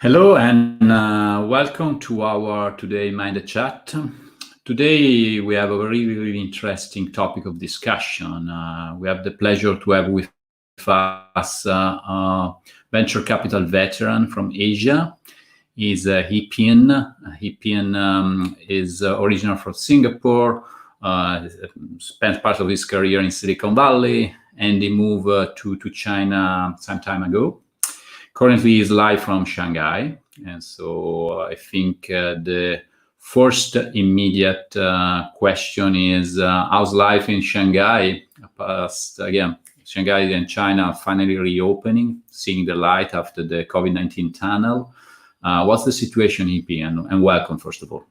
Hello and welcome to our today Mind Chat. Today we have a really interesting topic of discussion. We have the pleasure to have with us venture capital veteran from Asia. He's Hipien. Hipien is original from Singapore. Spent part of his career in Silicon Valley, and he moved to China some time ago. Currently, he's live from Shanghai, and so I think the first immediate question is how's life in Shanghai? Again, Shanghai and China are finally reopening, seeing the light after the COVID-19 tunnel. What's the situation, EP? And welcome, first of all.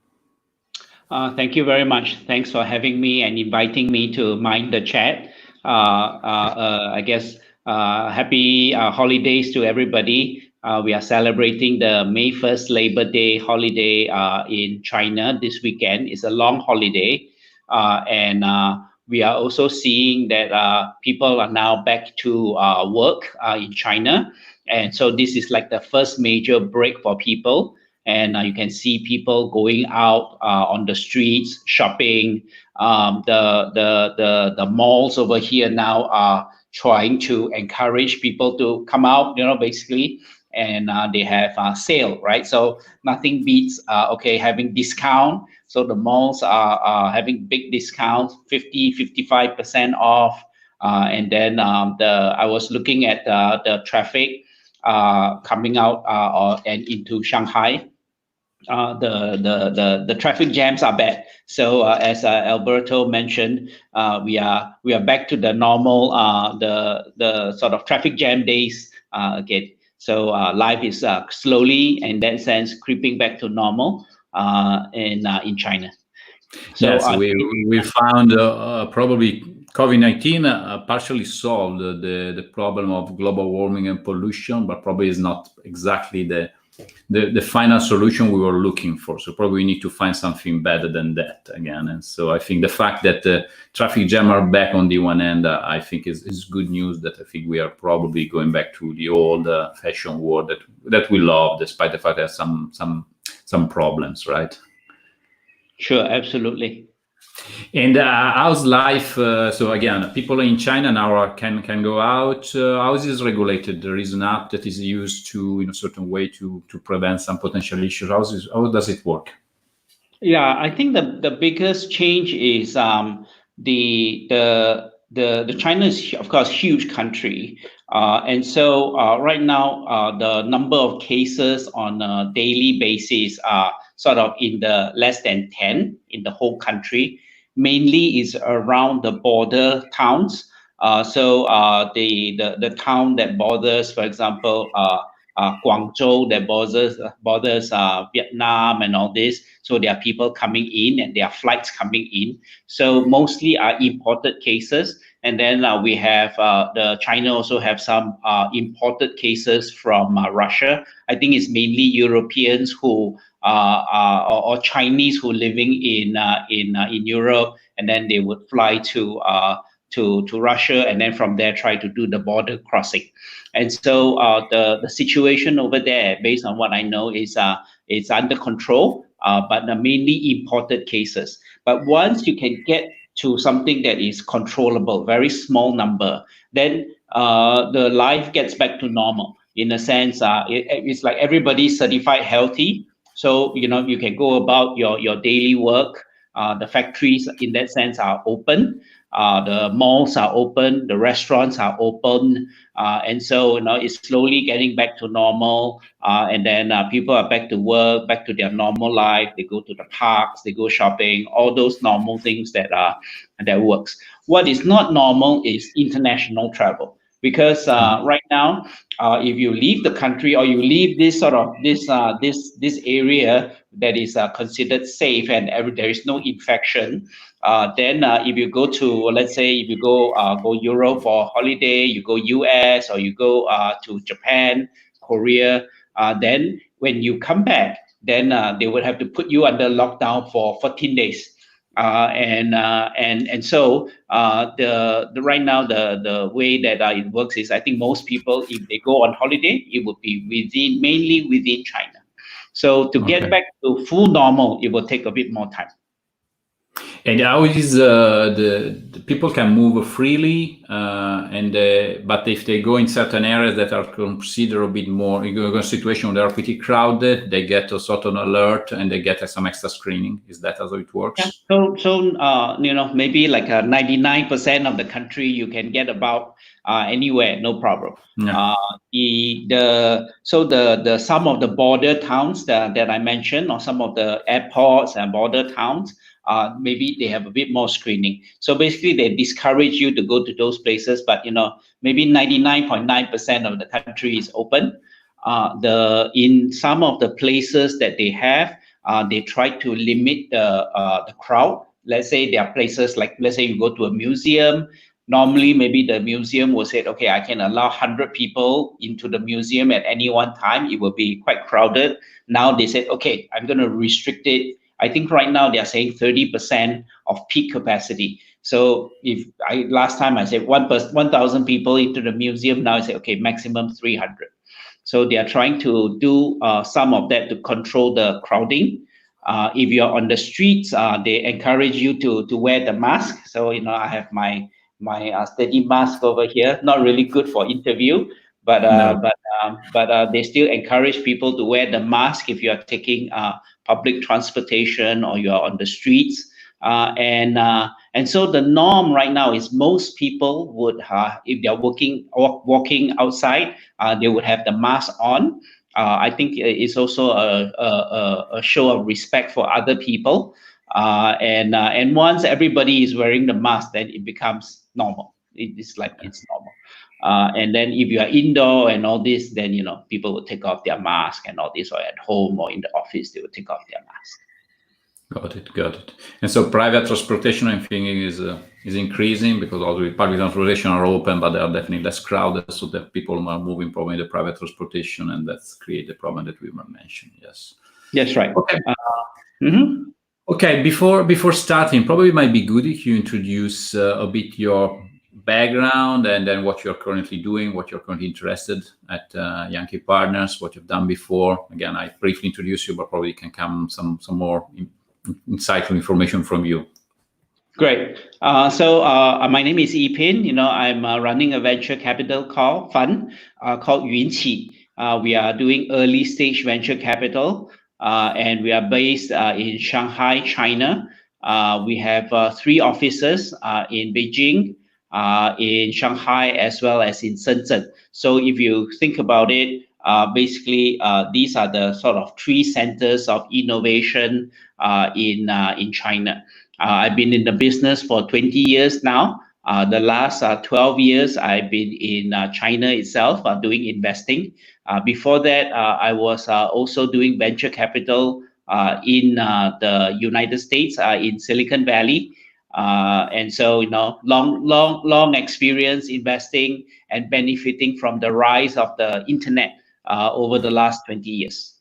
Thank you very much. Thanks for having me and inviting me to Mind the Chat. I guess happy holidays to everybody. We are celebrating the May 1st Labor Day holiday in China this weekend. It's a long holiday. And we are also seeing that people are now back to work in China. And so this is like the first major break for people. And you can see people going out on the streets, shopping. The malls over here now are trying to encourage people to come out, basically, and they have a sale, right? So nothing beats, having discount. So the malls are having big discounts, 55% off. And then I was looking at the traffic coming out and into Shanghai. The traffic jams are bad. So as Alberto mentioned, we are back to the normal the sort of traffic jam days again. So life is slowly, in that sense, creeping back to normal in China. So yes, we found probably COVID-19 partially solved the problem of global warming and pollution, but probably is not exactly the final solution we were looking for. So probably we need to find something better than that again. And so I think the fact that the traffic jam are back on the one end, I think is good news. That I think we are probably going back to the old fashion world that we love, despite the fact that some problems, right? Sure, absolutely. And how's life? So again, people in China now can go out. How is this regulated? There is an app that is used to, in a certain way, to prevent some potential issues. How does it work? Yeah, I think the biggest change is the China is, of course, huge country, and so right now the number of cases on a daily basis are sort of in the less than 10 in the whole country. Mainly is around the border towns. So the town that borders, for example, Guangzhou, that borders Vietnam and all this. So there are people coming in and there are flights coming in. So mostly are imported cases. And then we have the China also have some imported cases from Russia. I think it's mainly Europeans who or Chinese who living in Europe, and then they would fly to Russia, and then from there try to do the border crossing. And so the situation over there, based on what I know, is it's under control, but mainly imported cases. But once you can get to something that is controllable, very small number, then the life gets back to normal. In a sense, it's like everybody's certified healthy. So, you can go about your daily work. The factories, in that sense, are open. The malls are open. The restaurants are open. And so, it's slowly getting back to normal. And then people are back to work, back to their normal life. They go to the parks, they go shopping, all those normal things that works. What is not normal is international travel. Because right now, if you leave the country or you leave this sort of this area that is considered safe and there is no infection, then if you go to, let's say, if you go Europe for holiday, you go US or you go to Japan, Korea, then when you come back, then they would have to put you under lockdown for 14 days. And so the right now the way that it works is, I think most people, if they go on holiday, it would be mainly within China. So to get back to full normal, it will take a bit more time. And how is the people can move freely, but if they go in certain areas that are considered a bit more, in a situation where they are pretty crowded, they get a sort of alert and they get some extra screening. Is that how it works? Yeah. So maybe like 99% of the country you can get about anywhere, no problem. Yeah. The some of the border towns that I mentioned, or some of the airports and border towns, maybe they have a bit more screening. So basically, they discourage you to go to those places, but maybe 99.9% of the country is open. In some of the places that they have, they try to limit the crowd. Let's say there are places like, let's say you go to a museum. Normally, maybe the museum will say, okay, I can allow 100 people into the museum at any one time. It will be quite crowded. Now they said, okay, I'm going to restrict it. I think right now they are saying 30% of peak capacity. So last time I said 1,000 people into the museum, now I say, okay, maximum 300. So they are trying to do some of that to control the crowding. If you're on the streets, they encourage you to wear the mask. So I have my steady mask over here. Not really good for interview, but they still encourage people to wear the mask if you are taking public transportation or you are on the streets. And so the norm right now is most people would, if they're walking outside, they would have the mask on. I think it's also a show of respect for other people. And once everybody is wearing the mask, then it becomes normal. It's like it's normal. And then if you are indoor and all this, then people will take off their mask and all this, or at home or in the office, they will take off their mask. Got it. And so private transportation, I'm thinking, is increasing because all the public transportation are open, but they are definitely less crowded, so that people are moving probably the private transportation, and that's create the problem that we were mentioning. Yes. That's right. Okay. Okay. Before starting, probably might be good if you introduce a bit your background and then what you're currently doing, what you're currently interested at Yunqi Partners, what you've done before. Again, I briefly introduced you, but probably can come some more insightful information from you. Great. So my name is Yipin. I'm running a venture capital fund called Yunqi. We are doing early stage venture capital, and we are based in Shanghai, China. We have 3 offices in Beijing, in Shanghai, as well as in Shenzhen. So if you think about it, basically these are the sort of 3 centers of innovation in China. I've been in the business for 20 years now. The last 12 years, I've been in China itself doing investing. Before that, I was also doing venture capital in the United States, in Silicon Valley. And so, long experience investing and benefiting from the rise of the internet over the last 20 years.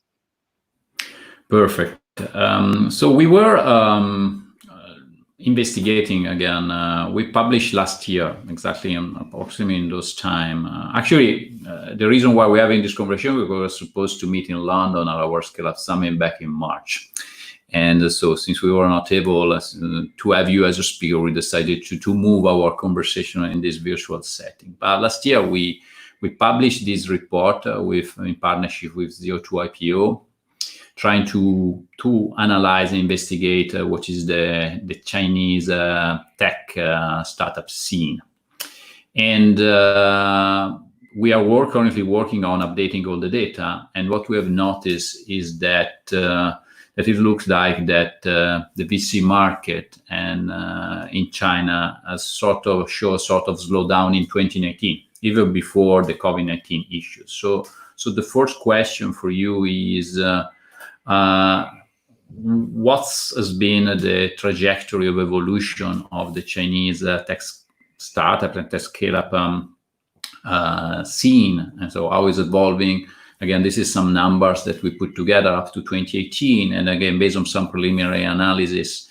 Perfect. So we were investigating again. We published last year, exactly approximately in those time. Actually, the reason why we're having this conversation, we were supposed to meet in London at our Scale Up Summit back in March. And so since we were not able to have you as a speaker, we decided to move our conversation in this virtual setting. But last year, we published this report in partnership with ZO2 IPO, trying to analyze and investigate what is the Chinese tech startup scene. And we are currently working on updating all the data. And what we have noticed is that it looks like that the VC market and in China has sort of slowed down in 2019, even before the COVID-19 issues. So the first question for you is, what has been the trajectory of evolution of the Chinese tech startup and tech scale-up scene? And so how is it evolving? Again, this is some numbers that we put together up to 2018. And again, based on some preliminary analysis,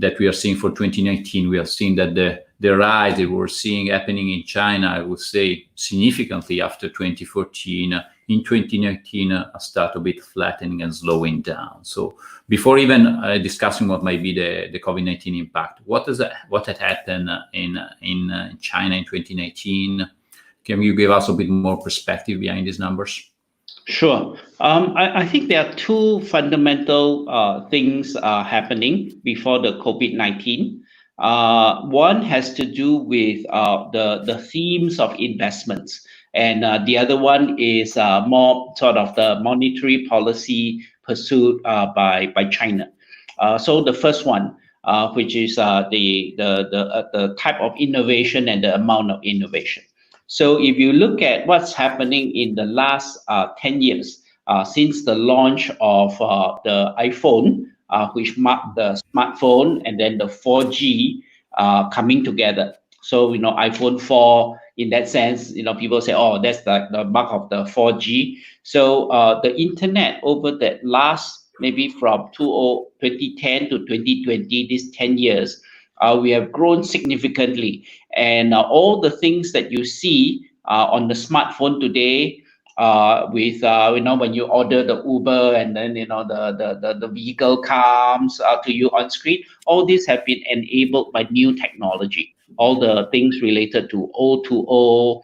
that we are seeing for 2019. We have seen that the rise that we're seeing happening in China, I would say, significantly after 2014, in 2019 start a bit flattening and slowing down. So before even discussing what might be the COVID-19 impact, what had happened in China in 2019? Can you give us a bit more perspective behind these numbers? Sure. I think there are two fundamental things happening before the COVID-19. One has to do with the themes of investments, and the other one is more sort of the monetary policy pursued by China. So the first one, which is the type of innovation and the amount of innovation. So if you look at what's happening in the last 10 years, since the launch of the iPhone, which marked the smartphone, and then the 4G coming together. So, iPhone 4, in that sense, people say, oh, that's the mark of the 4G. So the internet over that last, maybe from 2010 to 2020, these 10 years, we have grown significantly. And all the things that you see on the smartphone today, with when you order the Uber, and then the vehicle comes to you on screen, all these have been enabled by new technology. All the things related to O2O,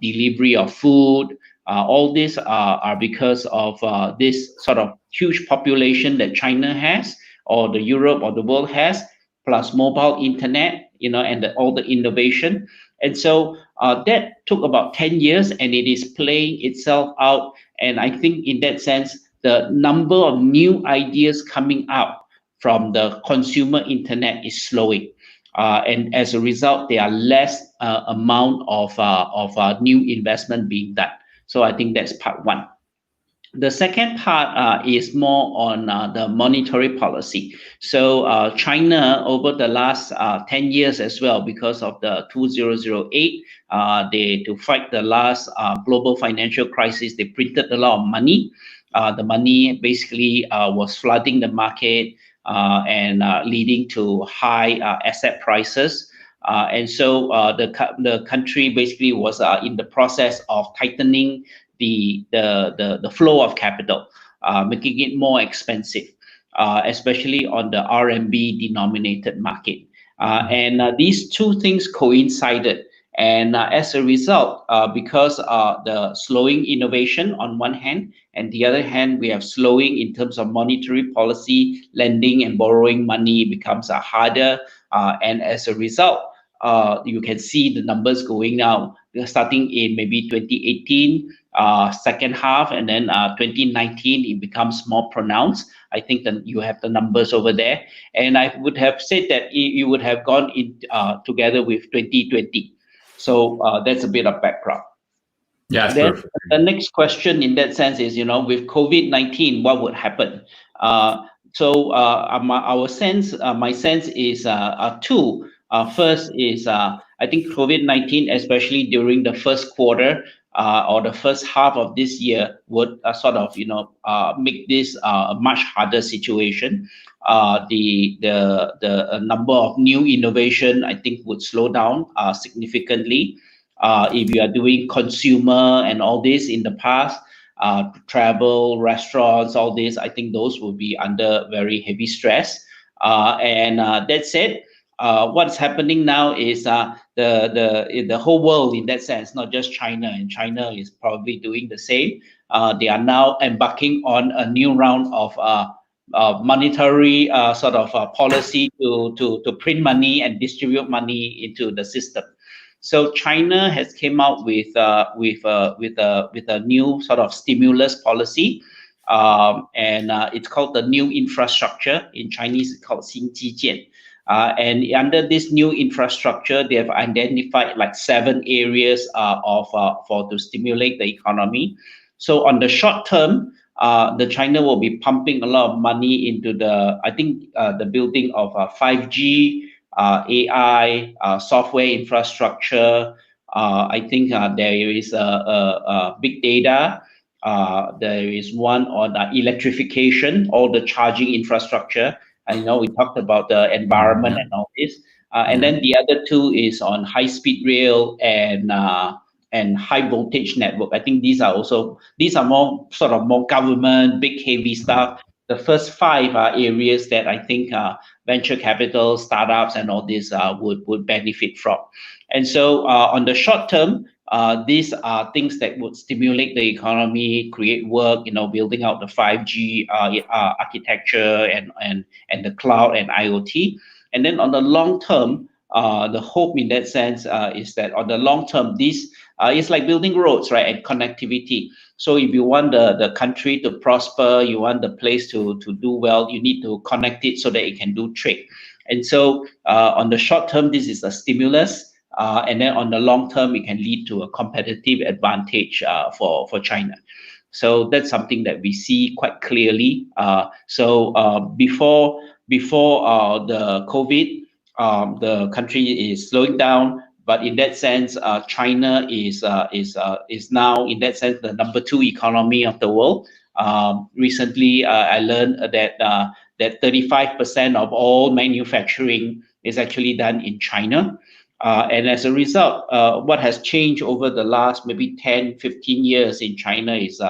delivery of food, all these are because of this sort of huge population that China has, or the Europe or the world has, plus mobile internet, and all the innovation. And so that took about 10 years, and it is playing itself out. And I think in that sense, the number of new ideas coming out from the consumer internet is slowing. And as a result, there are less amount of new investment being done. So I think that's part one. The second part is more on the monetary policy. So China, over the last 10 years as well, because of the 2008, to fight the last global financial crisis, they printed a lot of money. The money basically was flooding the market and leading to high asset prices. And so the country basically was in the process of tightening the flow of capital, making it more expensive, especially on the RMB denominated market. And these two things coincided. And as a result, because the slowing innovation on one hand, and the other hand, we have slowing in terms of monetary policy, lending and borrowing money becomes harder. And as a result, you can see the numbers going down, starting in maybe 2018, second half, and then 2019, it becomes more pronounced. I think that you have the numbers over there. And I would have said that you would have gone in together with 2020. So that's a bit of background. Yes, Then perfect. the next question in that sense is, with COVID-19, what would happen? So my sense is two. First is I think COVID-19, especially during the first quarter or the first half of this year, would sort of make this a much harder situation. The number of new innovation, I think, would slow down significantly. If you are doing consumer and all this in the past, travel, restaurants, all this, I think those will be under very heavy stress. And that said, what's happening now is the whole world, in that sense, not just China, and China is probably doing the same. They are now embarking on a new round of monetary sort of policy to print money and distribute money into the system. So China has came out with a new sort of stimulus policy, and it's called the new infrastructure. In Chinese, it's called 新基建. And under this new infrastructure, they have identified like 7 areas to stimulate the economy. So on the short term, the China will be pumping a lot of money into the building of 5G, AI, software infrastructure. I think there is a big data. There is one on electrification, all the charging infrastructure. I know we talked about the environment Yeah. and all this. And Yeah. then the other two is on high-speed rail and high voltage network. I think these are more sort of more government, big heavy stuff. The first five are areas that I think venture capital, startups, and all this would benefit from. And so on the short term, these are things that would stimulate the economy, create work, building out the 5G architecture and the cloud and IoT. And then on the long term, the hope in that sense is that on the long term, this is like building roads, right, and connectivity. So if you want the country to prosper, you want the place to do well, you need to connect it so that it can do trade. And so on the short term, this is a stimulus. And then on the long term, it can lead to a competitive advantage for China. So that's something that we see quite clearly. Before the COVID, the country is slowing down, but in that sense, China is now in that sense the number two economy of the world. Recently, I learned that 35% of all manufacturing is actually done in China. And as a result, what has changed over the last maybe 10, 15 years in China is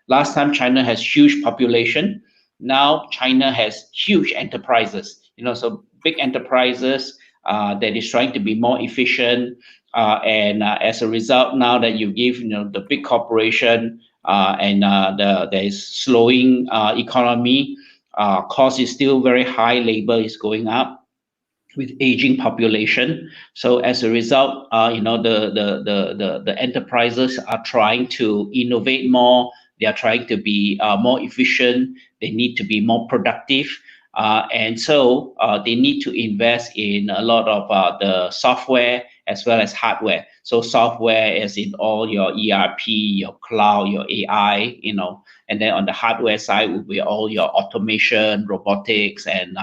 last time China has huge population. Now China has huge enterprises, so big enterprises that is trying to be more efficient. And as a result, now that you give, the big corporation and there is slowing economy, cost is still very high, labor is going up with aging population. So as a result, the enterprises are trying to innovate more. They are trying to be more efficient. They need to be more productive. And so they need to invest in a lot of the software as well as hardware. So software is in all your ERP, your cloud, your AI, and then on the hardware side will be all your automation, robotics, and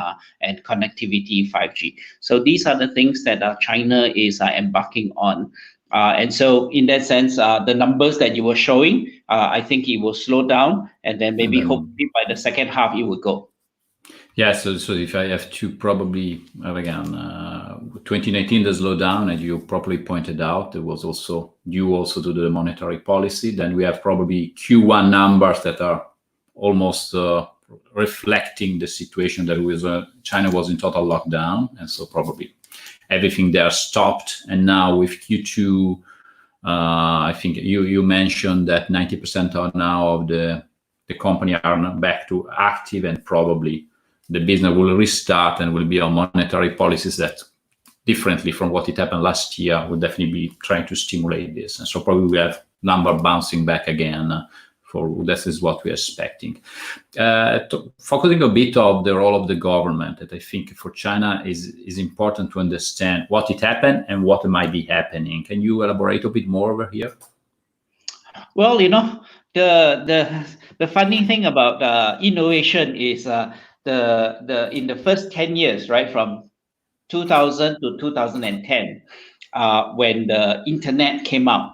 connectivity, 5G. So these are the things that China is embarking on. And so in that sense, the numbers that you were showing, I think it will slow down, and then maybe hopefully by the second half it will go. Yeah, so if I have to probably, again, 2019, the slowdown, as you properly pointed out, it was also due also to the monetary policy. Then we have probably Q1 numbers that are almost reflecting the situation that was China was in total lockdown, and so probably everything there stopped. And now with Q2, I think you mentioned that 90% are now of the company are now back to active, and probably the business will restart and will be on monetary policies that, differently from what it happened last year, will definitely be trying to stimulate this. And so probably we have number bouncing back again. For this is what we're expecting. Focusing a bit of the role of the government, that I think for China is important to understand what it happened and what might be happening. Can you elaborate a bit more over here? Well, the funny thing about innovation is in the first 10 years, right, from 2000 to 2010, when the internet came out,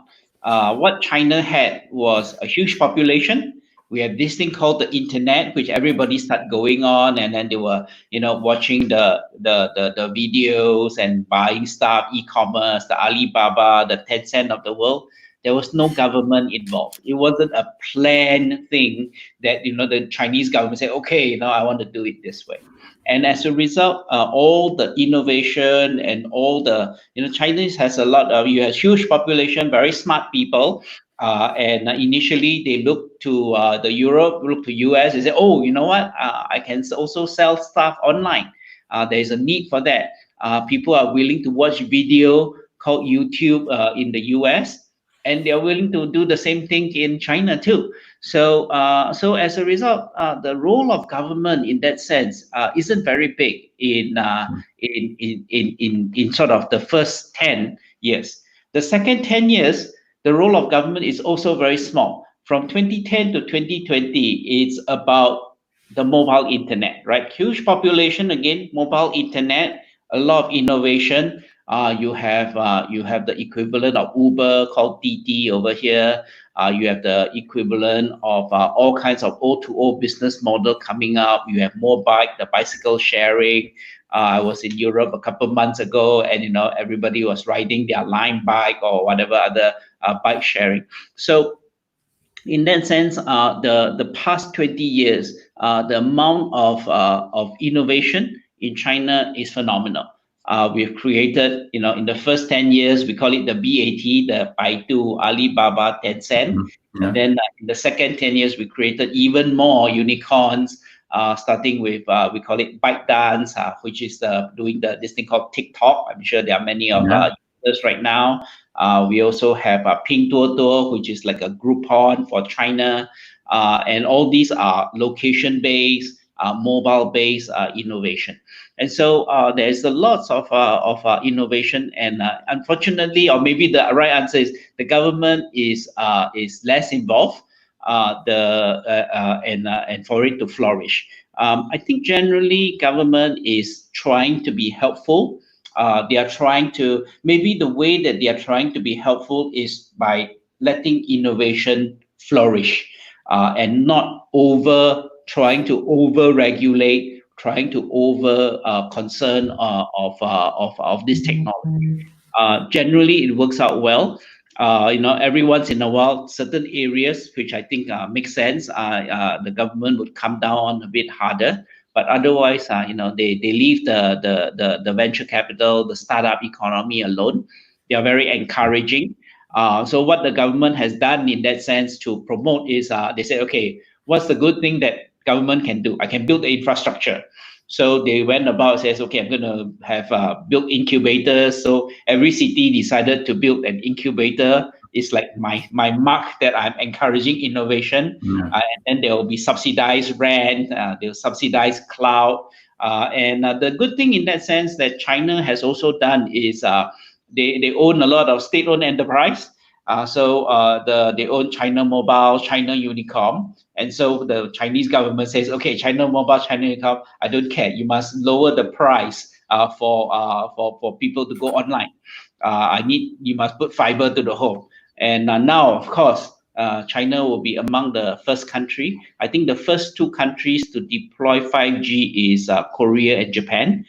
what China had was a huge population. We have this thing called the internet, which everybody started going on, and then they were, watching the videos and buying stuff, e-commerce, the Alibaba, the Tencent of the world. There was no government involved. It wasn't a planned thing that the Chinese government said, okay, I want to do it this way. And as a result, all the innovation and all the, Chinese has a lot of, you have huge population, very smart people. And initially they look to the Europe, look to US, they say, oh, you know what? I can also sell stuff online. There's a need for that. People are willing to watch video called YouTube in the US. And they're willing to do the same thing in China too. So as a result, the role of government in that sense isn't very big in sort of the first 10 years. The second 10 years, the role of government is also very small. From 2010 to 2020, it's about the mobile internet, right? Huge population, again, mobile internet, a lot of innovation. You have the equivalent of Uber called DD over here. You have the equivalent of all kinds of O2O business model coming up. You have Mobike, the bicycle sharing. I was in Europe a couple months ago, and everybody was riding their Lime bike or whatever other bike sharing. So in that sense, the past 20 years, the amount of innovation in China is phenomenal. We've created, in the first 10 years, we call it the BAT, the Baidu, Alibaba, Tencent. Yeah. And then in the second 10 years, we created even more unicorns, starting with, we call it ByteDance, which is doing this thing called TikTok. I'm sure there are many of users right now. We also have Pinduoduo, which is like a Groupon for China. And all these are location-based, mobile-based innovation. And so there's a lots of innovation. And unfortunately, or maybe the right answer is the government is less involved and for it to flourish. I think generally government is trying to be helpful. They are trying to, maybe the way that they are trying to be helpful is by letting innovation flourish and not trying to over regulate, trying to over concern of this technology. Generally, it works out well. Every once in a while, certain areas which I think make sense, the government would come down on a bit harder. But otherwise, they leave the venture capital, the startup economy alone. They are very encouraging. So what the government has done in that sense to promote is they say, okay, what's the good thing that government can do? I can build the infrastructure. So they went about says, okay, I'm going to have built incubators. So every city decided to build an incubator. It's like my mark that I'm encouraging innovation. And then there will be subsidized rent, they'll subsidize cloud. And the good thing in that sense that China has also done is they own a lot of state-owned enterprise. They own China Mobile, China Unicom, and so the Chinese government says, okay, China Mobile, China Unicom, I don't care. You must lower the price for people to go online. You must put fiber to the home. And now, of course, China will be among the first country. I think the first two countries to deploy 5G is Korea and Japan.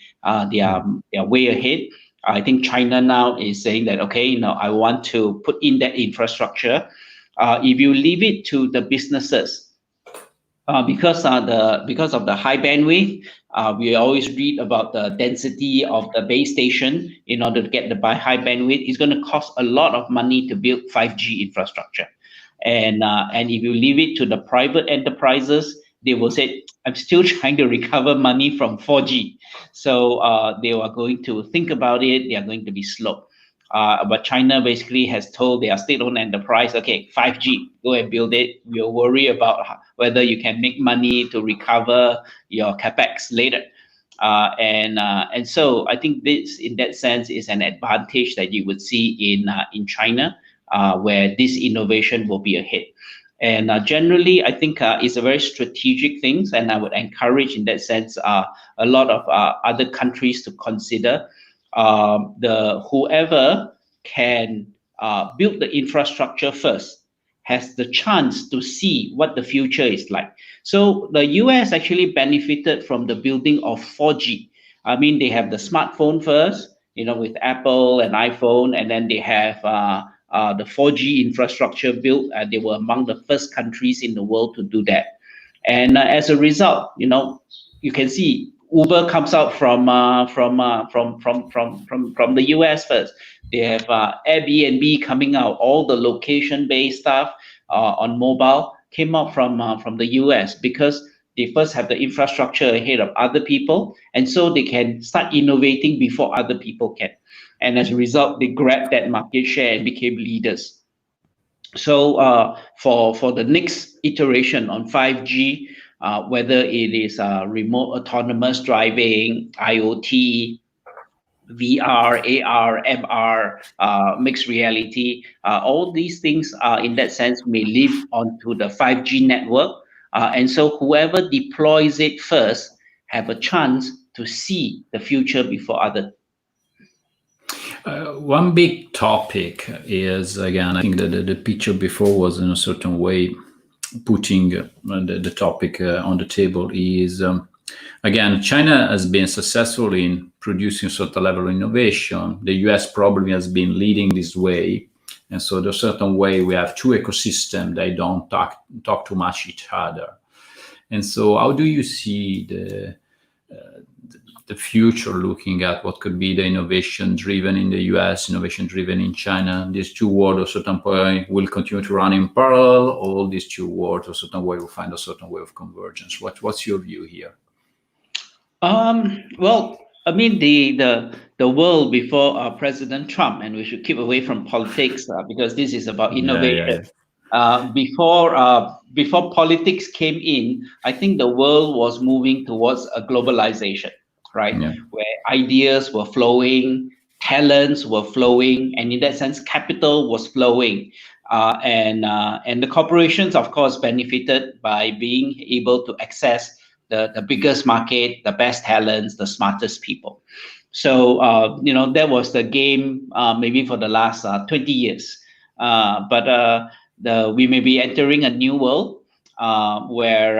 They are way ahead. I think China now is saying that, okay, I want to put in that infrastructure. If you leave it to the businesses, because of the high bandwidth, we always read about the density of the base station in order to get the high bandwidth. It's going to cost a lot of money to build 5G infrastructure. And if you leave it to the private enterprises, they will say, I'm still trying to recover money from 4G. So they are going to think about it. They are going to be slow. But China basically has told their state-owned enterprise, okay, 5G, go and build it. We'll worry about whether you can make money to recover your capex later. And so I think this, in that sense, is an advantage that you would see in China, where this innovation will be ahead. And generally, I think it's a very strategic thing, and I would encourage, in that sense, a lot of other countries to consider. Whoever can build the infrastructure first has the chance to see what the future is like. So the US actually benefited from the building of 4G. I mean, they have the smartphone first, with Apple and iPhone, and then they have the 4G infrastructure built. They were among the first countries in the world to do that. And as a result, you can see Uber comes out from the US first. They have Airbnb coming out. All the location-based stuff on mobile came out from the US because they first have the infrastructure ahead of other people, and so they can start innovating before other people can. And as a result, they grabbed that market share and became leaders. So for the next iteration on 5G, whether it is remote autonomous driving, IoT, VR, AR, MR, mixed reality, all these things in that sense may live onto the 5G network. And so whoever deploys it first have a chance to see the future before others. One big topic is, again, I think that the picture before was in a certain way putting the topic on the table is, again, China has been successful in producing certain level of innovation. The US probably has been leading this way. And so there's a certain way we have two ecosystems. They don't talk too much each other. And so how do you see the future, looking at what could be the innovation driven in the US, innovation driven in China? These two worlds at a certain point will continue to run in parallel. All these two worlds, a certain way, will find a certain way of convergence. What's your view here? Well, I mean the world before President Trump, and we should keep away from politics because this is about innovation. Before politics came in, I think the world was moving towards a globalization, right? Yeah. Where ideas were flowing, talents were flowing, and in that sense, capital was flowing. And the corporations, of course, benefited by being able to access the biggest market, the best talents, the smartest people. So that was the game maybe for the last 20 years. But we may be entering a new world where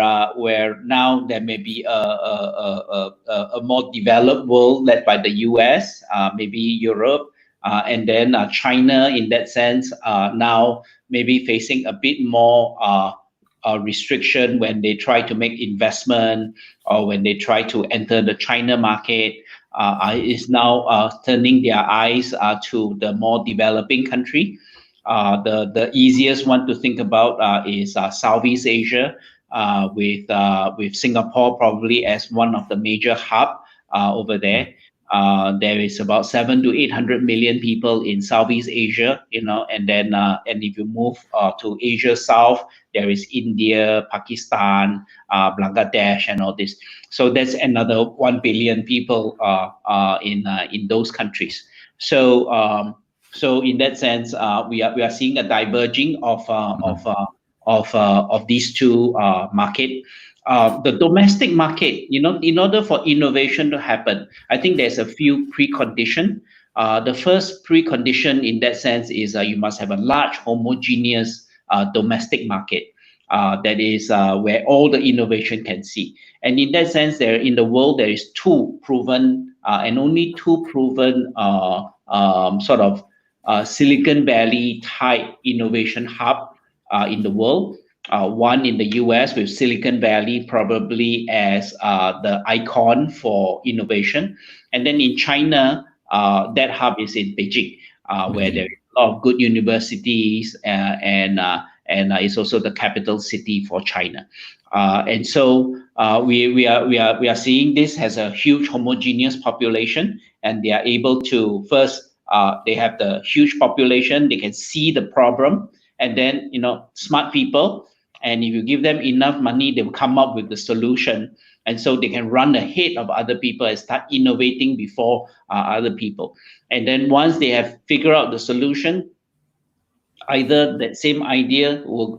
now there may be a more developed world led by the US, maybe Europe, and then China in that sense now maybe facing a bit more restriction when they try to make investment or when they try to enter the China market. Is now turning their eyes to the more developing country. The easiest one to think about is Southeast Asia, with Singapore probably as one of the major hub over there. There is about 700 to 800 million people in Southeast Asia, and then and if you move to Asia South, there is India, Pakistan, Bangladesh, and all this. So that's another 1 billion people in those countries. So in that sense, we are seeing a diverging of these two market. The domestic market, in order for innovation to happen, I think there's a few precondition. The first precondition in that sense is you must have a large homogeneous domestic market. That is where all the innovation can see. And in that sense, in the world, there is two proven and only two proven sort of Silicon Valley type innovation hub in the world. One in the US with Silicon Valley probably as the icon for innovation. And then in China, that hub is in Beijing, where there is a lot of good universities and it's also the capital city for China. And so we are seeing this has a huge homogeneous population, and they are able to first they have the huge population, they can see the problem, and then smart people. And if you give them enough money, they will come up with the solution. And so they can run ahead of other people and start innovating before other people. And then once they have figured out the solution, either that same idea will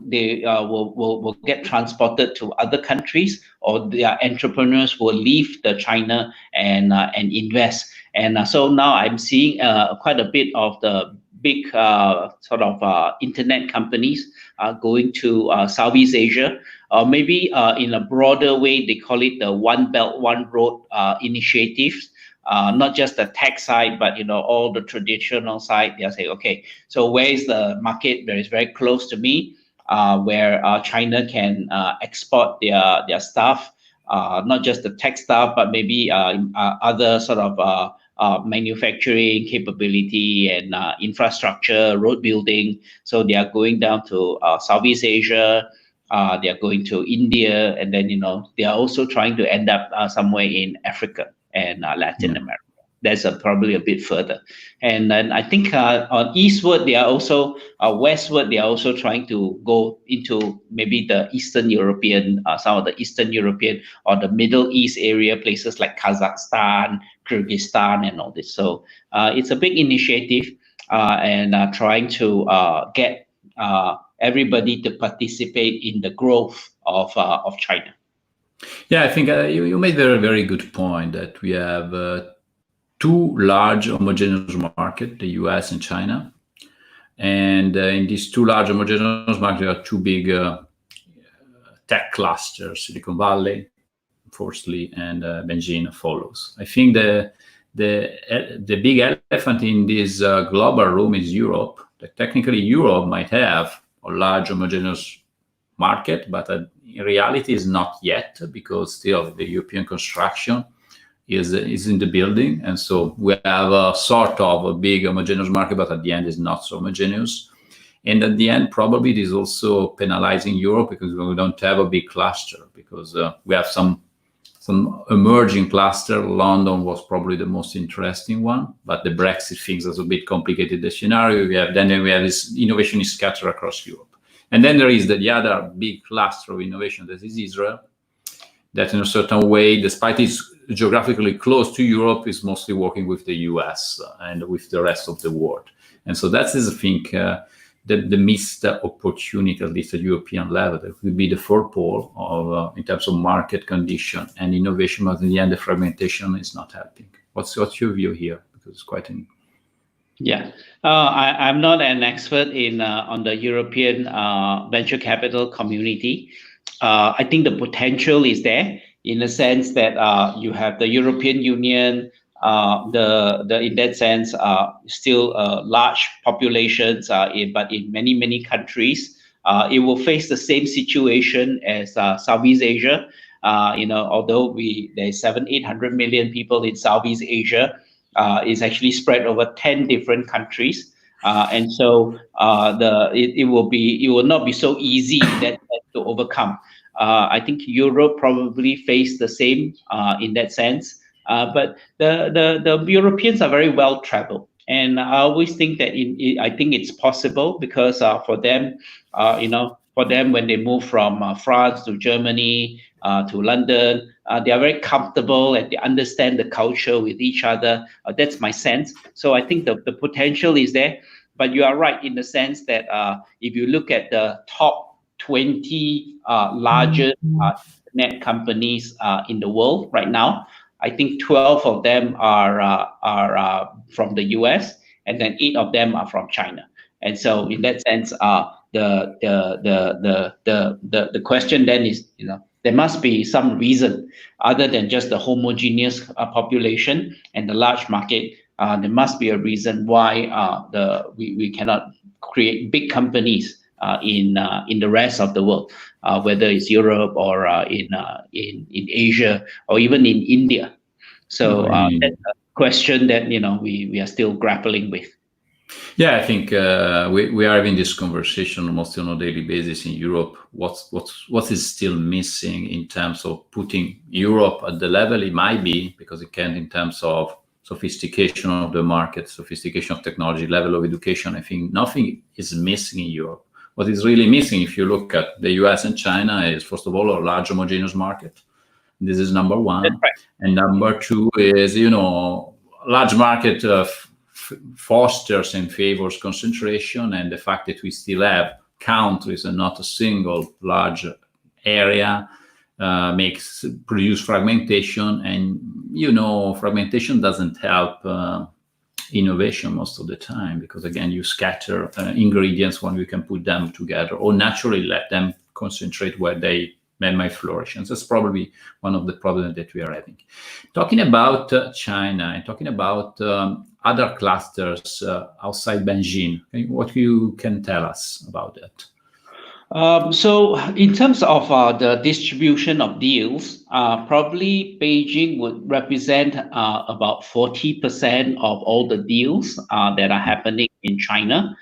get transported to other countries, or their entrepreneurs will leave the China and invest. And so now I'm seeing quite a bit of the big sort of internet companies going to Southeast Asia, or maybe in a broader way, they call it the One Belt, One Road initiatives. Not just the tech side, but all the traditional side. They'll say, okay, so where is the market that is very close to me, where China can export their stuff, not just the tech stuff, but maybe other sort of manufacturing capability and infrastructure, road building. So they are going down to Southeast Asia. They are going to India, and then they are also trying to end up somewhere in Africa and Latin America. That's probably a bit further. And then I think on eastward, they are also westward. They are also trying to go into maybe the Eastern European, some of the Eastern European or the Middle East area, places like Kazakhstan, Kyrgyzstan, and all this. So it's a big initiative, and trying to get everybody to participate in the growth of China. Yeah, I think you made a very, very good point that we have two large homogeneous markets, the US and China. And in these two large homogeneous markets, there are two big tech clusters, Silicon Valley, firstly, and Beijing follows. I think the big elephant in this global room is Europe. That technically, Europe might have a large homogeneous market, but in reality is not yet, because still the European construction is in the building, and so we have a sort of a big homogeneous market, but at the end is not so homogeneous. And at the end, probably it is also penalizing Europe, because we don't have a big cluster, because we have some emerging cluster. London was probably the most interesting one, but the Brexit things has a bit complicated the scenario. We have this innovation is scattered across Europe. And then there is the other big cluster of innovation, that is Israel, that in a certain way, despite it's geographically close to Europe, is mostly working with the US and with the rest of the world. And so that is, I think, the missed opportunity, at least at European level. That would be the fourth pole of, in terms of market condition and innovation, but in the end, the fragmentation is not helping. What's your view here? Because it's quite an... Yeah, I'm not an expert in on the European venture capital community. I think the potential is there, in the sense that you have the European Union, in that sense, still large populations, but in many countries, it will face the same situation as Southeast Asia. Although there's 700-800 million people in Southeast Asia, is actually spread over 10 different countries, and so it will not be so easy that to overcome. I think Europe probably faced the same in that sense, but the Europeans are very well traveled, and I always think that I think it's possible, because for them, when they move from France to Germany to London, they are very comfortable and they understand the culture with each other. That's my sense. So I think the potential is there. But you are right in the sense that if you look at the top 20 largest internet companies in the world right now, I think 12 of them are from the US, and then 8 of them are from China. And so in that sense, the question then is, there must be some reason other than just the homogeneous population and the large market. There must be a reason why we cannot create big companies in the rest of the world, whether it's Europe or in Asia or even in India. So that's a question that we are still grappling with. Yeah, I think we are having this conversation almost on a daily basis in Europe. What is still missing in terms of putting Europe at the level it might be, because it can, in terms of sophistication of the market, sophistication of technology, level of education. I think nothing is missing in Europe. What is really missing, if you look at the US and China, is first of all a large homogeneous market. This is number one. That's right. And number two is, large market fosters and favors concentration, and the fact that we still have countries and not a single large area produce fragmentation, and fragmentation doesn't help innovation most of the time, because again you scatter ingredients when you can put them together, or naturally let them concentrate where they might flourish. And that's probably one of the problems that we are having. Talking about China and talking about other clusters outside Beijing, what you can tell us about that? So in terms of the distribution of deals, probably Beijing would represent about 40% of all the deals that are happening in China.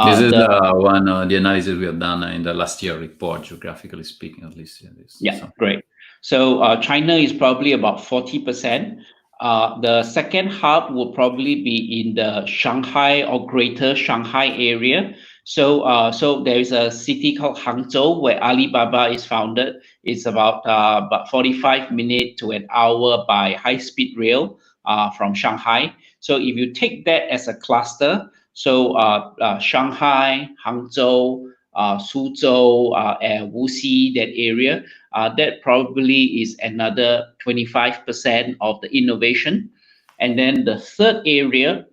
This is the analysis we have done in the last year report, geographically speaking, at least. Yeah, great. So China is probably about 40%. The second hub will probably be in the Shanghai or Greater Shanghai area. So there is a city called Hangzhou where Alibaba is founded. It's about 45 minutes to an hour by high-speed rail from Shanghai. So if you take that as a cluster, so Shanghai, Hangzhou, Suzhou, and Wuxi, that area, that probably is another 25% of the innovation. And then the third area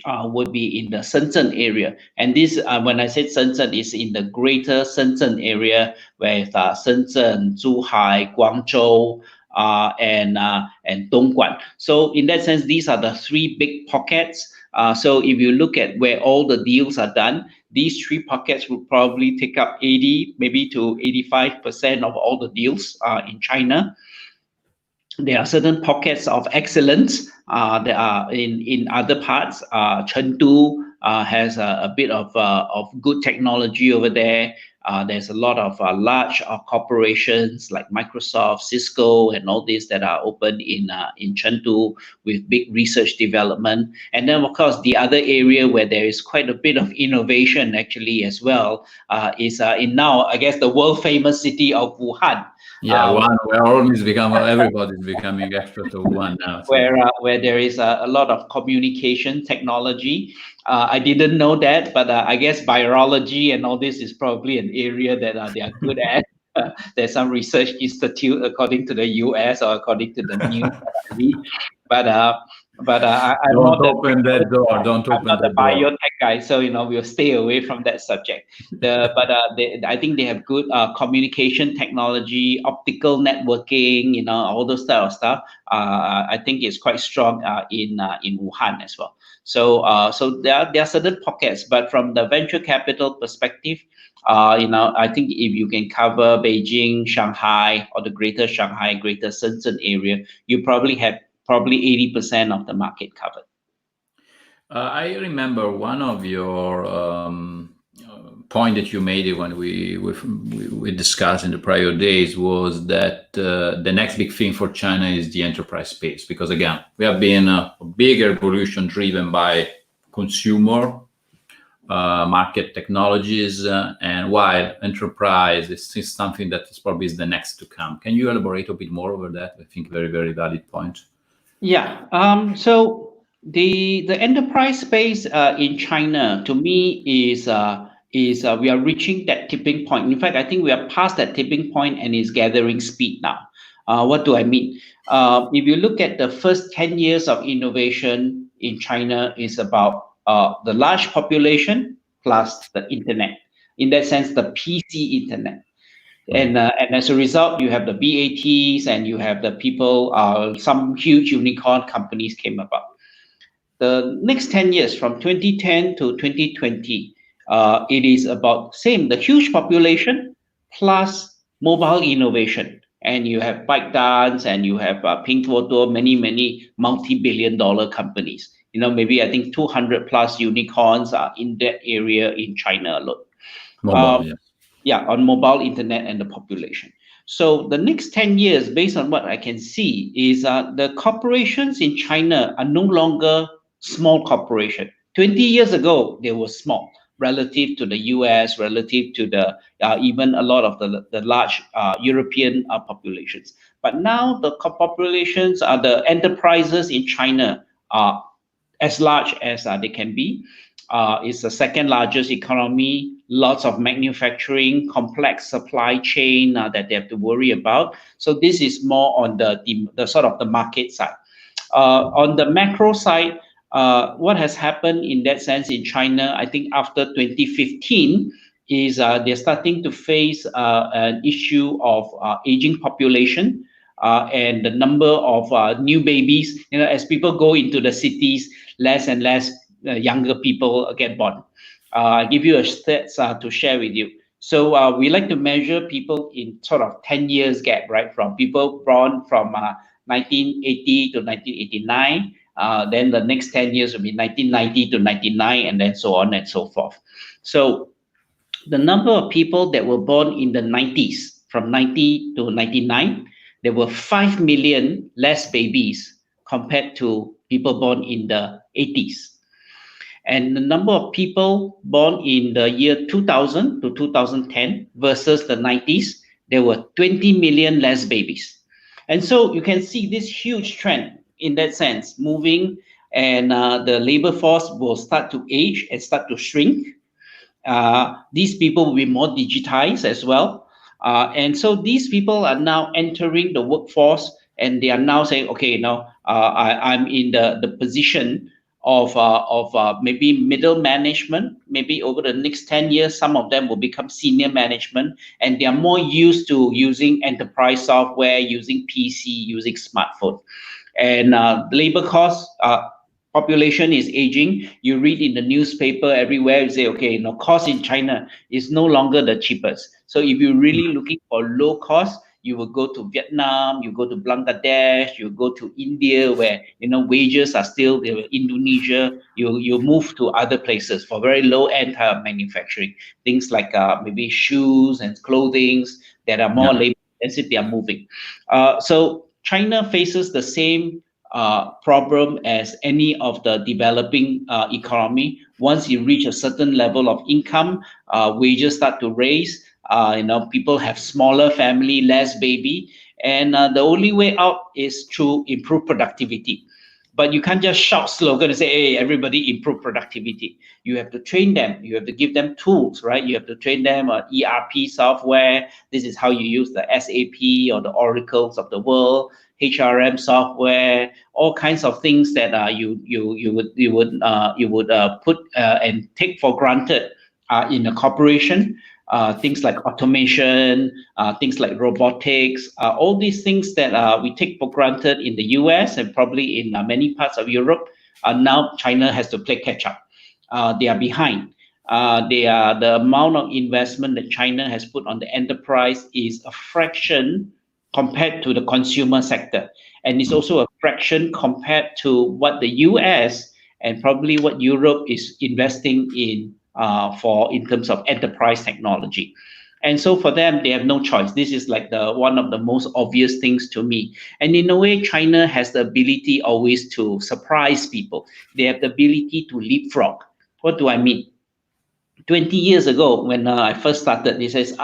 would be in the Shenzhen area. And this, when I said Shenzhen, is in the greater Shenzhen area, with Shenzhen, Zhuhai, Guangzhou, and Dongguan. So in that sense, these are the three big pockets. So if you look at where all the deals are done, these three pockets will probably take up 80, maybe to 85% of all the deals in China. There are certain pockets of excellence that are in other parts. Chengdu has a bit of good technology over there. There's a lot of large corporations like Microsoft, Cisco, and all these that are open in Chengdu with big research development. And then, of course, the other area where there is quite a bit of innovation actually as well is in now, I guess, the world famous city of Wuhan. Yeah, one where everybody's becoming expert of one now. So. Where there is a lot of communication technology. I didn't know that, but I guess virology and all this is probably an area that they are good at. There's some research institute, according to the US or according to the news that I read. But I'm don't not open that door. Don't open I'm not that the door. biotech guy, so we'll stay away from that subject. I think they have good communication technology, optical networking, all those type of stuff. I think it's quite strong in Wuhan as well. So there are certain pockets, but from the venture capital perspective, I think if you can cover Beijing, Shanghai, or the greater Shanghai, greater Shenzhen area, you probably have 80% of the market covered. I remember one of your point that you made when we discussed in the prior days was that the next big thing for China is the enterprise space, because again, we have been a big evolution driven by consumer market technologies, and while enterprise is something that is probably the next to come. Can you elaborate a bit more over that? I think very, very valid point. Yeah. So the enterprise space in China, to me, is we are reaching that tipping point. In fact, I think we are past that tipping point and is gathering speed now. What do I mean? If you look at the first 10 years of innovation in China, is about the large population plus the internet. In that sense, the PC internet. And as a result, you have the BATs and you have the people, some huge unicorn companies came about. The next 10 years, from 2010 to 2020, it is about the huge population plus mobile innovation. And you have ByteDance and you have Pinduoduo, many multi-billion-dollar companies. Maybe I think 200 plus unicorns are in that area in China alone. Mobile, yeah. Yeah, on mobile internet and the population. So the next 10 years, based on what I can see, is the corporations in China are no longer small corporation. 20 years ago, they were small relative to the US, relative to the even a lot of the large European populations. But now the populations are the enterprises in China are as large as they can be. It's the second largest economy, lots of manufacturing, complex supply chain that they have to worry about. So this is more on the sort of the market side. On the macro side, what has happened in that sense in China, I think after 2015, is they're starting to face an issue of aging population. And the number of new babies, as people go into the cities, less and less younger people get born. I'll give you a stats to share with you. So we like to measure people in sort of 10 years gap, right? From people born from 1980 to 1989. Then the next 10 years will be 1990 to 99, and then so on and so forth. So the number of people that were born in the 90s, from 90 to 99, there were 5 million less babies compared to people born in the 80s. And the number of people born in the year 2000 to 2010 versus the 90s, there were 20 million less babies. And so you can see this huge trend in that sense moving, and the labor force will start to age and start to shrink. These people will be more digitized as well. And so these people are now entering the workforce, and they are now saying, okay, I'm in the position of maybe middle management. Maybe over the next 10 years, some of them will become senior management, and they are more used to using enterprise software, using PC, using smartphone. And labor costs, population is aging. You read in the newspaper everywhere, you say, okay, cost in China is no longer the cheapest. So if you're really looking for low cost, you will go to Vietnam, you go to Bangladesh, you go to India, where wages are still Indonesia. You move to other places for very low end manufacturing, things like maybe shoes and clothing that are more Yeah. labor intensive. They are moving. So China faces the same problem as any of the developing economy. Once you reach a certain level of income, wages start to raise. People have smaller family, less baby, and the only way out is through improved productivity. But you can't just shout slogan and say, hey, everybody improve productivity. You have to train them. You have to give them tools, right? You have to train them on ERP software. This is how you use the SAP or the Oracles of the world, HRM software, all kinds of things that you would put and take for granted in a corporation. Things like automation, things like robotics, all these things that we take for granted in the US and probably in many parts of Europe. Now China has to play catch up. They are behind. The amount of investment that China has put on the enterprise is a fraction compared to the consumer sector, and it's also a fraction compared to what the US and probably what Europe is investing in for in terms of enterprise technology. And so for them, they have no choice. This is like the one of the most obvious things to me. And in a way, China has the ability always to surprise people. They have the ability to leapfrog. What do I mean? 20 years ago, when I first started, they says,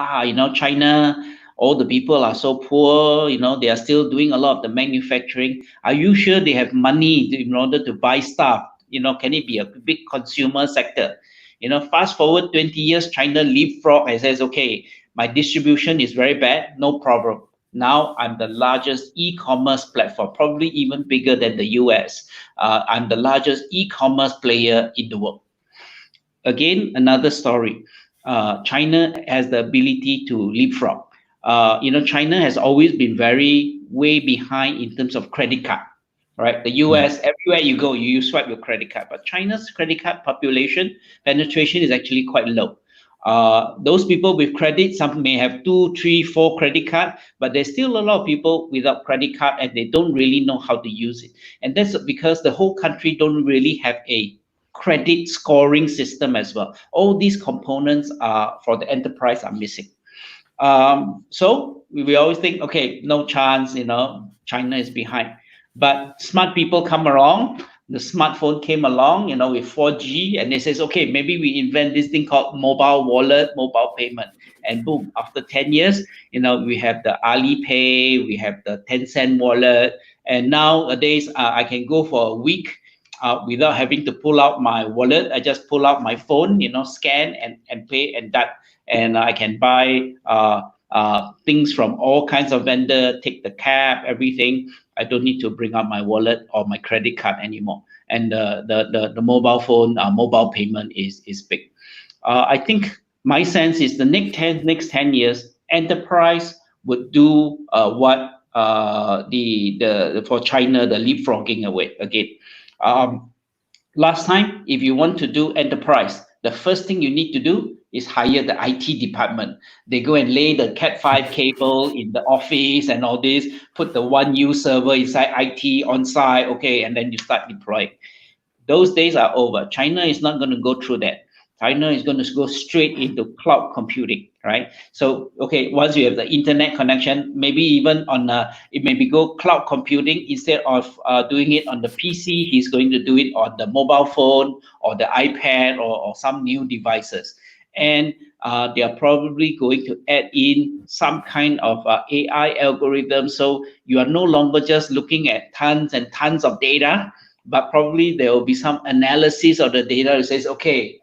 China, all the people are so poor, they are still doing a lot of the manufacturing. Are you sure they have money in order to buy stuff? Can it be a big consumer sector? Fast forward 20 years, China leapfrog and says, okay, my distribution is very bad, no problem. Now I'm the largest e-commerce platform, probably even bigger than the US. I'm the largest e-commerce player in the world. Again, another story. China has the ability to leapfrog. China has always been very way behind in terms of credit card, right? The US, everywhere you go, you swipe your credit card, but China's credit card population penetration is actually quite low. Those people with credit, some may have 2, 3, 4 credit card, but there's still a lot of people without credit card and they don't really know how to use it. And that's because the whole country don't really have a credit scoring system as well. All these components are for the enterprise are missing. So we always think, okay, no chance, China is behind. But smart people come along. The smartphone came along, with 4G, and they says, okay, maybe we invent this thing called mobile wallet, mobile payment, and boom, after 10 years, we have the Alipay, we have the Tencent wallet, and nowadays I can go for a week without having to pull out my wallet. I just pull out my phone, scan and pay, and that, and I can buy things from all kinds of vendor, take the cab, everything. I don't need to bring out my wallet or my credit card anymore. And the mobile phone, mobile payment is big. I think my sense is the next 10 years, enterprise would do what for China, the leapfrogging away again. Last time, if you want to do enterprise, the first thing you need to do is hire the IT department. They go and lay the Cat5 cable in the office and all this, put the 1U server inside IT on site, okay, and then you start deploying. Those days are over. China is not going to go through that. China is going to go straight into cloud computing, right? So, okay, once you have the internet connection, maybe even on it maybe go cloud computing instead of doing it on the PC. He's going to do it on the mobile phone or the iPad or some new devices, and they are probably going to add in some kind of AI algorithm. So you are no longer just looking at tons and tons of data, but probably there will be some analysis of the data that says, okay,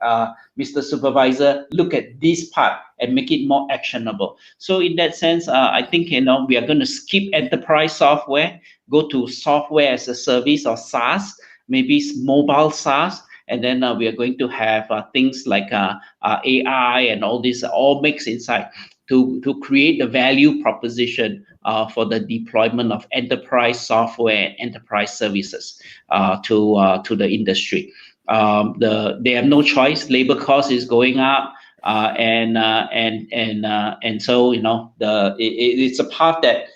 Mr. Supervisor, look at this part and make it more actionable. So in that sense, I think we are going to skip enterprise software, go to software as a service or SaaS, maybe mobile SaaS, and then we are going to have things like AI and all this all mixed inside to create the value proposition for the deployment of enterprise software and enterprise services to the industry. They have no choice. Labor cost is going up, and so it's a path that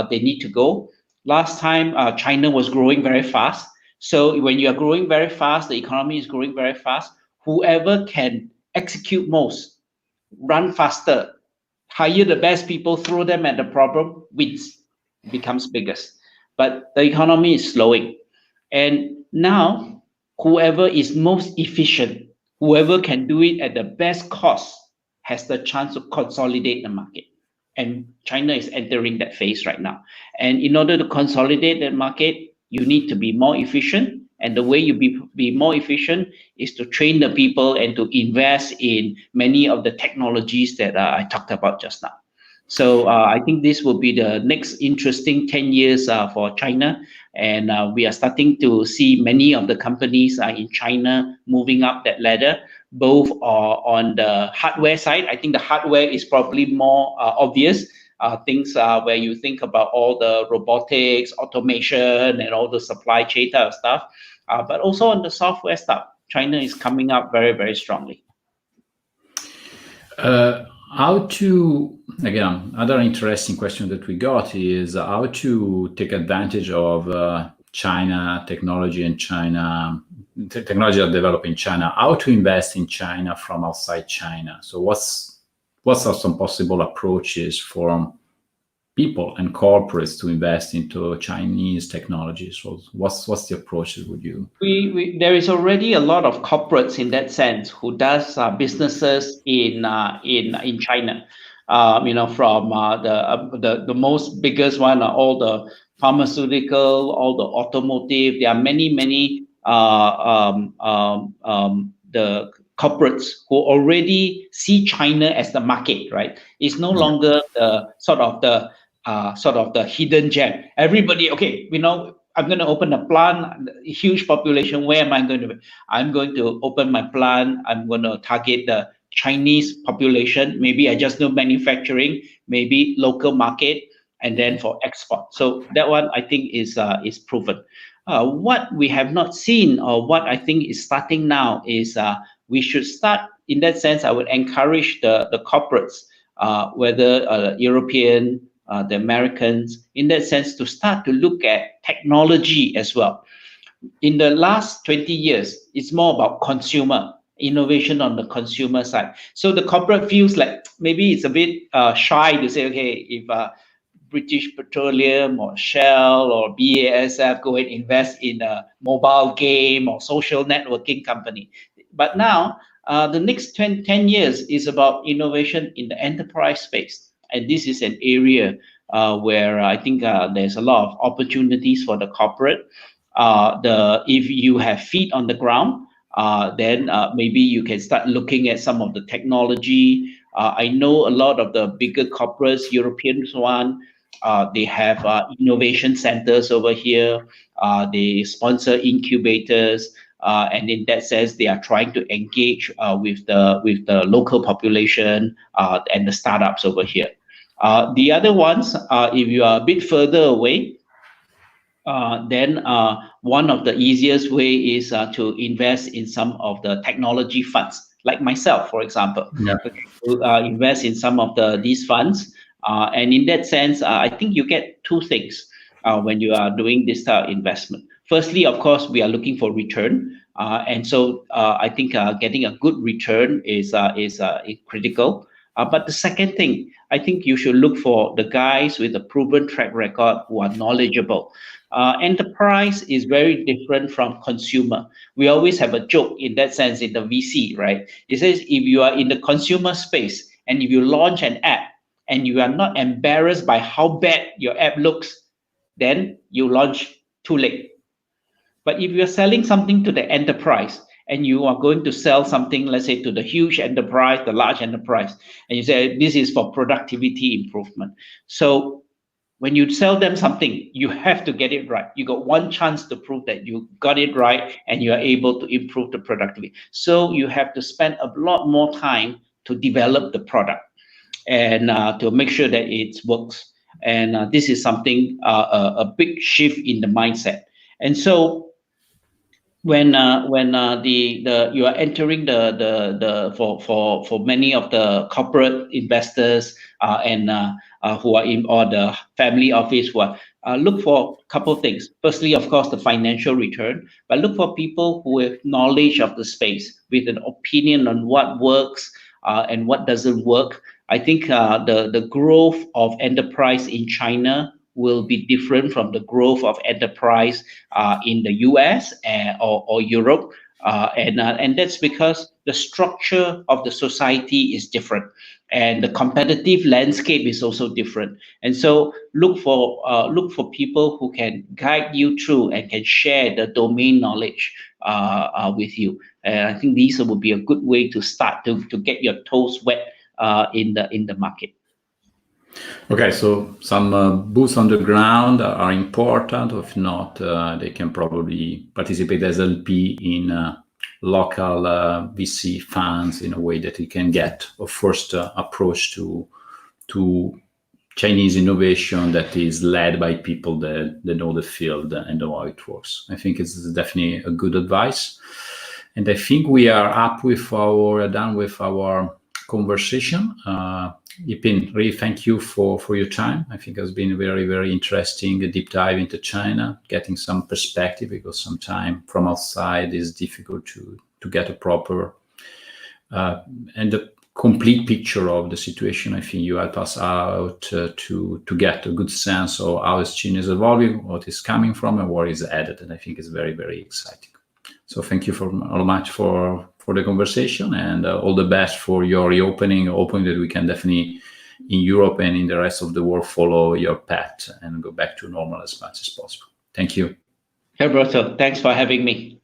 they need to go. Last time, China was growing very fast. So when you are growing very fast, the economy is growing very fast. Whoever can execute most, run faster, hire the best people, throw them at the problem, wins, becomes biggest. But the economy is slowing. And now, whoever is most efficient, whoever can do it at the best cost, has the chance to consolidate the market. And China is entering that phase right now. And in order to consolidate that market, you need to be more efficient. And the way you be more efficient is to train the people and to invest in many of the technologies that I talked about just now. So I think this will be the next interesting 10 years for China. And we are starting to see many of the companies in China moving up that ladder, both on the hardware side. I think the hardware is probably more obvious. Things where you think about all the robotics, automation, and all the supply chain type of stuff. But also on the software stuff, China is coming up very, very strongly. How to, again, other interesting question that we got is how to take advantage of China technology and technology are developed in China, how to invest in China from outside China. So what are some possible approaches for people and corporates to invest into Chinese technology? So what's the approach that would you? There is already a lot of corporates in that sense who does businesses in China. From the most biggest one are all the pharmaceutical, all the automotive. There are many the corporates who already see China as the market, right? It's no longer the sort of the hidden gem. Everybody, okay, I'm going to open a plant, a huge population. Where am I going to be? I'm going to open my plant. I'm going to target the Chinese population. Maybe I just do manufacturing, maybe local market, and then for export. So that one I think is proven. What we have not seen, or what I think is starting now, is we should start. In that sense, I would encourage the corporates, whether European, the Americans, in that sense, to start to look at technology as well. In the last 20 years, it's more about consumer innovation on the consumer side. So the corporate feels like maybe it's a bit shy to say, okay, if British Petroleum or Shell or BASF go and invest in a mobile game or social networking company. But now, the next 10 years is about innovation in the enterprise space. And this is an area where I think there's a lot of opportunities for the corporate. If you have feet on the ground, then maybe you can start looking at some of the technology. I know a lot of the bigger corporates, European one, they have innovation centers over here. They sponsor incubators. And in that sense, they are trying to engage with the local population and the startups over here. The other ones, if you are a bit further away, then one of the easiest way is to invest in some of the technology funds, like myself, for example. Yeah. Invest in some of these funds. And in that sense, I think you get two things when you are doing this type of investment. Firstly, of course, we are looking for return. And so I think getting a good return is critical. But the second thing, I think you should look for the guys with a proven track record who are knowledgeable. Enterprise is very different from consumer. We always have a joke in that sense in the VC, right? It says if you are in the consumer space and if you launch an app and you are not embarrassed by how bad your app looks, then you launch too late. But if you're selling something to the enterprise and you are going to sell something, let's say to the huge enterprise, the large enterprise, and you say this is for productivity improvement. So when you sell them something, you have to get it right. You got one chance to prove that you got it right and you are able to improve the productivity. So you have to spend a lot more time to develop the product and to make sure that it works. And this is something a big shift in the mindset. And so when the you are entering the for many of the corporate investors and who are in or the family office who are look for a couple of things. Firstly, of course, the financial return, but look for people who have knowledge of the space with an opinion on what works and what doesn't work. I think the growth of enterprise in China will be different from the growth of enterprise in the US or Europe. And that's because the structure of the society is different and the competitive landscape is also different. And so look for people who can guide you through and can share the domain knowledge with you. And I think these would be a good way to start to get your toes wet in the market. Okay, so some boots on the ground are important. If not, they can probably participate as LP in local VC funds in a way that it can get a first approach to Chinese innovation that is led by people that know the field and know how it works. I think it's definitely a good advice. And I think we are done with our conversation. Yipin, really thank you for your time. I think it's been very, very interesting, a deep dive into China, getting some perspective, because sometimes from outside is difficult to get a proper and a complete picture of the situation. I think you help us out to get a good sense of how China is evolving, what is coming from, and what is added. And I think it's very, very exciting. So thank you very much for the conversation, and all the best for your reopening, hoping that we can definitely in Europe and in the rest of the world follow your path and go back to normal as much as possible. Thank you. Roberto, thanks for having me.